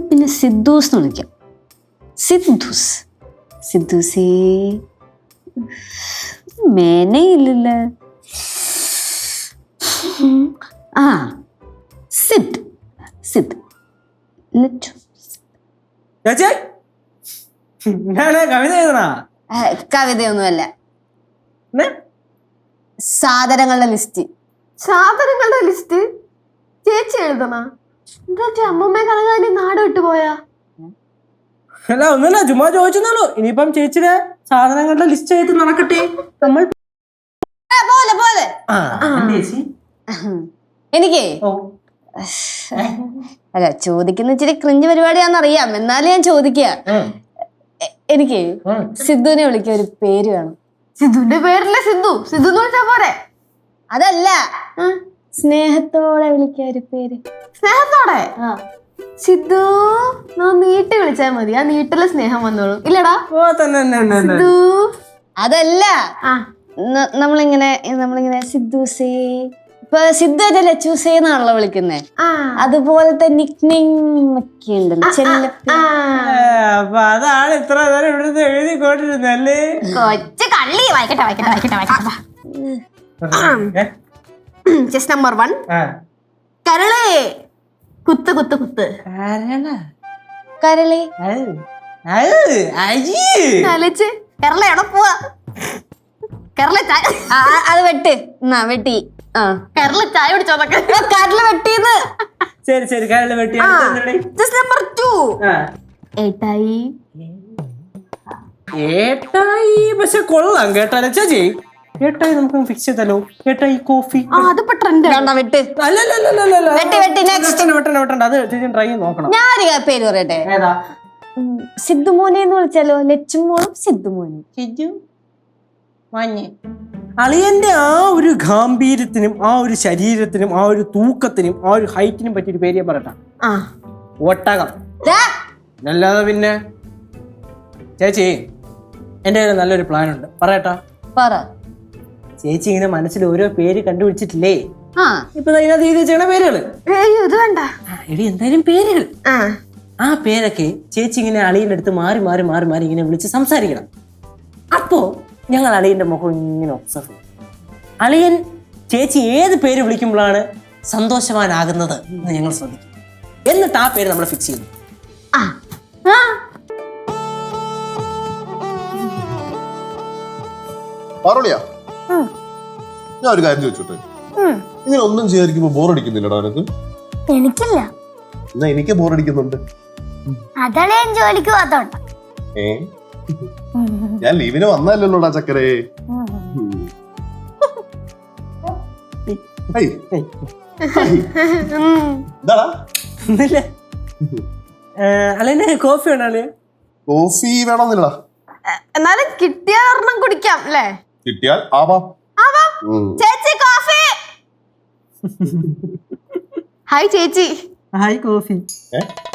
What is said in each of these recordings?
പിന്നെ സിദ്ധൂസ് എന്ന് വിളിക്കാം. സിദ്ധൂസ്. സിദ്ധൂസേ. മേനയില്ലല്ല. ആ സിദ്. സിദ്. ലച്ചു. കവിതയൊന്നുമല്ല, സാധനങ്ങളുടെ ലിസ്റ്റ്. സാധനങ്ങളുടെ ലിസ്റ്റ് ചേച്ചി എഴുതണ? എന്താ അമ്മമ്മ കണക്കാനി നാട് വിട്ടുപോയാ? അല്ല ഒന്നുമില്ല, ചുമ്മാ ചോദിച്ചെന്നുള്ളൂ. ഇനിയിപ്പം ചേച്ചിയുടെ സാധനങ്ങളുടെ ലിസ്റ്റ് ആയിട്ട് നടക്കട്ടെ. നമ്മൾ എനിക്ക് അല്ല ചോദിക്കുന്ന ഇച്ചിരി ക്രിഞ്ച് പരിപാടിയാണെന്നറിയാം, എന്നാലും ഞാൻ ചോദിക്കുക. എനിക്ക് സിദ്ധുവിനെ വിളിക്കാൻ ഒരു പേര് വേണം. സിദ്ധുവിന്റെ പേരല്ലേ സിദ്ധു? സിദ്ധു എന്ന് വിളിച്ചാ പോരെ? അതല്ല, സ്നേഹത്തോടെ വിളിക്കാൻ ഒരു പേര്. സ്നേഹത്തോടെ? സിദ്ധു നീട്ടി വിളിച്ചാ മതി, ആ നീട്ടിലെ സ്നേഹം വന്നോളൂ. ഇല്ലടാ സിദ്ധു. അതല്ല, നമ്മളിങ്ങനെ സിദ്ധുസേ. ഇപ്പൊ സിദ്ധു അല്ലേ ലച്ചൂസേ എന്നാണല്ലോ വിളിക്കുന്നേ. അതുപോലത്തെ നിക് നെയിം ഒക്കെ ഉണ്ടല്ലോ. അപ്പൊ അതാണ് ഇത്ര നേരം ഇവിടുന്ന് എഴുതിക്കൊണ്ടിരുന്നല്ലേ. കൊച്ചു കള്ളി. വായിക്കട്ടെ. Chess number 1. കരളേ. കുത്ത്. കരളി. കരള പോവാ. കരള ചായ. അത് വെട്ടി. കരള ചായ കുടിച്ചോന്നൊക്കെ. കരള വെട്ടിന്ന്. ശരി കരള വെട്ടി. Chess number 2. ഏട്ടായി. പക്ഷെ കൊള്ളാം കേട്ടാലോ ചേച്ചി. ഏട്ടായി നമുക്ക് ഫിക്സ് ചെയ്താലോ? ഏട്ടായി കോഫി. അതിപ്പോ ട്രെൻഡ്. വെട്ട്. അത് ചേച്ചി ട്രൈ ചെയ്ത് നോക്കണം. ഞാനൊരു പേര് പറയട്ടെ. സിദ്ധുമോനെ എന്ന് വിളിച്ചാലോ? ലച്ചുമോളും സിദ്ധുമോനും. അളിയന്റെ ആ ഒരു ഗാംഭീര്യത്തിനും ആ ഒരു ശരീരത്തിനും ആ ഒരു തൂക്കത്തിനും ആ ഒരു ഹൈറ്റിനും പറ്റിയൊരു പേര് ഞാൻ പറയട്ടെ. ഒട്ടകം. അല്ലാതെ പിന്നെ ചേച്ചി എന്റെ കയ്യിൽ നല്ലൊരു പ്ലാൻ ഉണ്ട്, പറയട്ടാ? ചേച്ചി ഇങ്ങനെ മനസ്സിൽ ഓരോ പേര് കണ്ടുപിടിച്ചിട്ടില്ലേ? ഇപ്പൊ ഇതിനകത്ത് എഴുതി വെച്ച പേരുകള്. എന്തായാലും പേരുകൾ. ആ പേരൊക്കെ ചേച്ചി ഇങ്ങനെ അളിയന്റെ അടുത്ത് മാറി ഇങ്ങനെ വിളിച്ച് സംസാരിക്കണം. അപ്പോ ഞങ്ങൾ അളിയന്റെ മുഖം ഇങ്ങനെ ഒബ്സർവ് ചെയ്യും. അളിയൻ ചേച്ചി ഏത് പേര് വിളിക്കുമ്പോഴാണ് സന്തോഷവാനാകുന്നത് എന്ന് ഞങ്ങൾ ശ്രദ്ധിക്കും. എന്നിട്ട് ആ പേര് നമ്മൾ ഫിക്സ് ചെയ്യുന്നു. ഞാൻ ഒരു കാര്യം ചോദിച്ചോട്ടെ, ഇങ്ങനെ ഒന്നും ചെയ്യാതിരിക്കുമ്പോ ബോറടിക്കുന്നില്ലടാ നിനക്ക്? എനിക്കില്ല. എന്നാ എനിക്ക് ബോറടിക്കുന്നുണ്ട്. അതാണ് ഞാൻ ജോലിക്ക് പോകാത്തോണ്ട. ഞാൻ ലീവിന് വന്നല്ലോടാ ചക്കരേ. അളിയന് കോഫി വേണോ? അളിയ കോഫി വേണമെന്നില്ലടാ. എന്നാലും കിട്ടിയ ഒരെണ്ണം കുടിക്കാം അല്ലേ? കിട്ടിയാൽ ആവാം. ചേച്ചി കോഫി. ഹായ് ചേച്ചി. Hi coffee.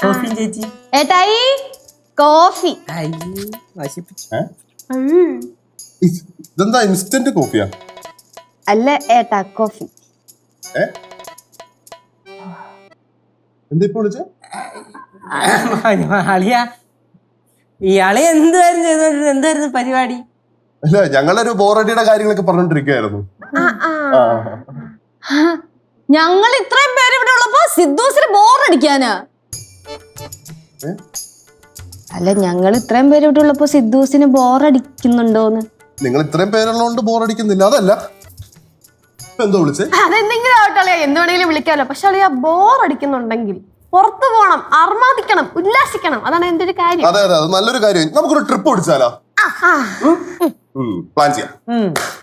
കോഫി ചേച്ചി. ഏട്ടായി കോഫി. ഇതെന്താ ഇൻസ്റ്റന്റ് കോഫിയാ? അല്ല ഏട്ടാ കോഫി. എന്താ ഇപ്പൊ വിളിച്ചേ? അളിയ ഈ അളിയ എന്തായിരുന്നു പരിപാടി? അല്ല, ഞങ്ങളൊരു ബോറടിയുടെ കാര്യങ്ങളൊക്കെ പറഞ്ഞോണ്ടിരിക്കുകയായിരുന്നു. ഞങ്ങൾ ഇത്രയും പേര് ഇവിടെ ഉള്ളപ്പോ സിദ്ധൂസിന് ബോറടിക്കാനാ? അല്ല, ഞങ്ങൾ ഇത്രയും പേര് ഇവിടെ ഉള്ളപ്പോ സിദ്ധൂസിന് ബോറടിക്കുന്നുണ്ടോന്ന്? നിങ്ങൾ ഇത്രയും പേരുള്ളതുകൊണ്ട് ബോറടിക്കുന്നില്ല, അതല്ല. എന്തോ വിളിച്ചേ? അതെന്തെങ്കിലും ആവട്ടെ, എന്ത് വേണമെങ്കിലും വിളിക്കാമല്ലോ. പക്ഷെ അളിയ ബോറടിക്കുന്നുണ്ടെങ്കിൽ പുറത്തു പോണം, അർമാദിക്കണം, ഉല്ലാസിക്കണം. അതാണ് എന്റെ ഒരു കാര്യം. അതെ അത് നല്ലൊരു കാര്യം. നമുക്കൊരു ട്രിപ്പ് പിടിച്ചാലോ? പ്ലാൻ ചെയ്യാം.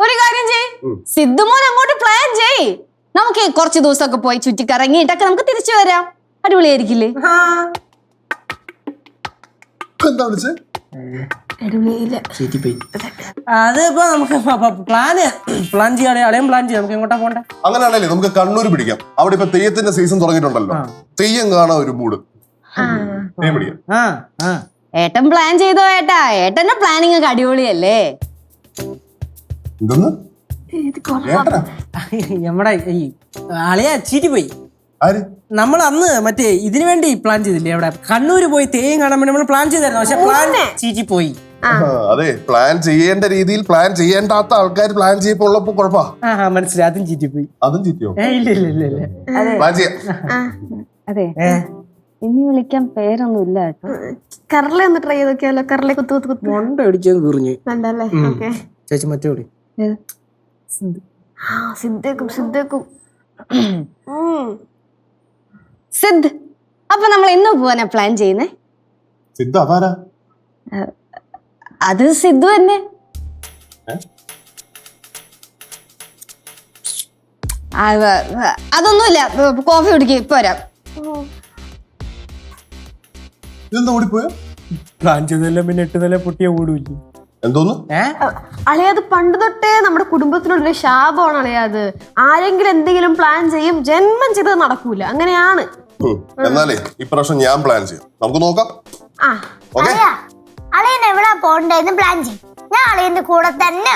ഒരു കാര്യം ചെയ്, സിദ്ധുമോൻ അങ്ങോട്ട് പ്ലാൻ ചെയ്. നമുക്ക് കുറച്ച് ദിവസമൊക്കെ പോയി ചുറ്റിക്കറങ്ങിയിട്ടൊക്കെ നമുക്ക് തിരിച്ചു വരാം. അടിപൊളിയായിരിക്കില്ലേ? എന്താ വിളിച്ചേ? അതിപ്പോ നമുക്ക് പ്ലാൻ ചെയ്യാം. നമുക്ക് എങ്ങോട്ടാ പോണ്ടേ? അങ്ങനെയാണല്ലേ നമുക്ക് കണ്ണൂർ പിടിക്കാം. അവിടെ ഇപ്പൊ തെയ്യത്തിന്റെ സീസൺ തുടങ്ങിയിട്ടുണ്ടല്ലോ. തെയ്യം കാണാൻ ഒരു മൂഡ്. ഏട്ടൻ പ്ലാൻ ചെയ്തോ ഏട്ടാ? ഏട്ടന്റെ പ്ലാനിങ് ഒക്കെ അടിപൊളിയല്ലേ? നമ്മുടെ ഈ അളിയ ചീറ്റി പോയി. ആര്? നമ്മൾ അന്ന് മറ്റേ ഇതിനു വേണ്ടി പ്ലാൻ ചെയ്തില്ലേ അവിടെ കണ്ണൂര് പോയി തേയും കാണാൻ വേണ്ടി നമ്മൾ പ്ലാൻ ചെയ്തായിരുന്നു. പക്ഷെ പ്ലാൻ ചീറ്റി പോയി. അതെ, പ്ലാൻ ചെയ്യേണ്ട രീതിയിൽ പ്ലാൻ ചെയ്യേണ്ടാത്ത ആൾക്കാർ പ്ലാൻ ചെയ്യപ്പോ കുഴപ്പാ. മനസ്സിലായി, അതും ചീറ്റി പോയി. അതും ചീറ്റിയോ? ഇല്ല ഇല്ല ഇല്ല ഇല്ല. പ്ലാൻ ചെയ്യാം. അതെ, ഇനി വിളിക്കാൻ പേരൊന്നും ഇല്ല കേട്ടോ. കറല ഒന്ന് ട്രൈ ചെയ്ത് നോക്കിയാലോ? കറല കുത്തു കുത്തു കുത്തു മൊണ്ട അടിച്ചത് കുറിഞ്ഞു. വേണ്ടല്ലേ? ഓക്കെ ചേച്ചി മറ്റേ വിളി. സിദ്ധേക്കും സിദ്ധേക്കും. സിദ്ധ്, അപ്പൊ നമ്മൾ എന്ന് പോവാനാ പ്ലാൻ ചെയ്യുന്നേ? സിദ്ധ അതാരാ? അത് സിദ്ധു തന്നെ. അതൊന്നുമില്ല, കോഫി കുടിക്കും, ഇപ്പൊ വരാം. ഇതെന്താ ഓടിപ്പോയോ? പ്ലാൻ ചെയ്തെല്ലാം പിന്നെ 8 നില പൊട്ടിയ ഓടൂല്ലേ? എന്തോന്ന്? അളയത് പണ്ട് തൊട്ടേ നമ്മുടെ കുടുംബത്തിനുള്ളൊരു ശാപമാണ് അളയത്. ആരെങ്കിലും എന്തെങ്കിലും പ്ലാൻ ചെയ്യും, ജന്മം ചെയ്തത് നടക്കൂല, അങ്ങനെയാണ്. എന്നാലേ ഇപ്രാവശ്യം ഞാൻ പ്ലാൻ ചെയ്യാം, നമുക്ക് നോക്കാം. അളിയൻ എവിടാ പോണ്ടെന്ന് പ്ലാൻ ചെയ്യും. ഞാൻ അളിയന്റെ കൂടെ തന്നെ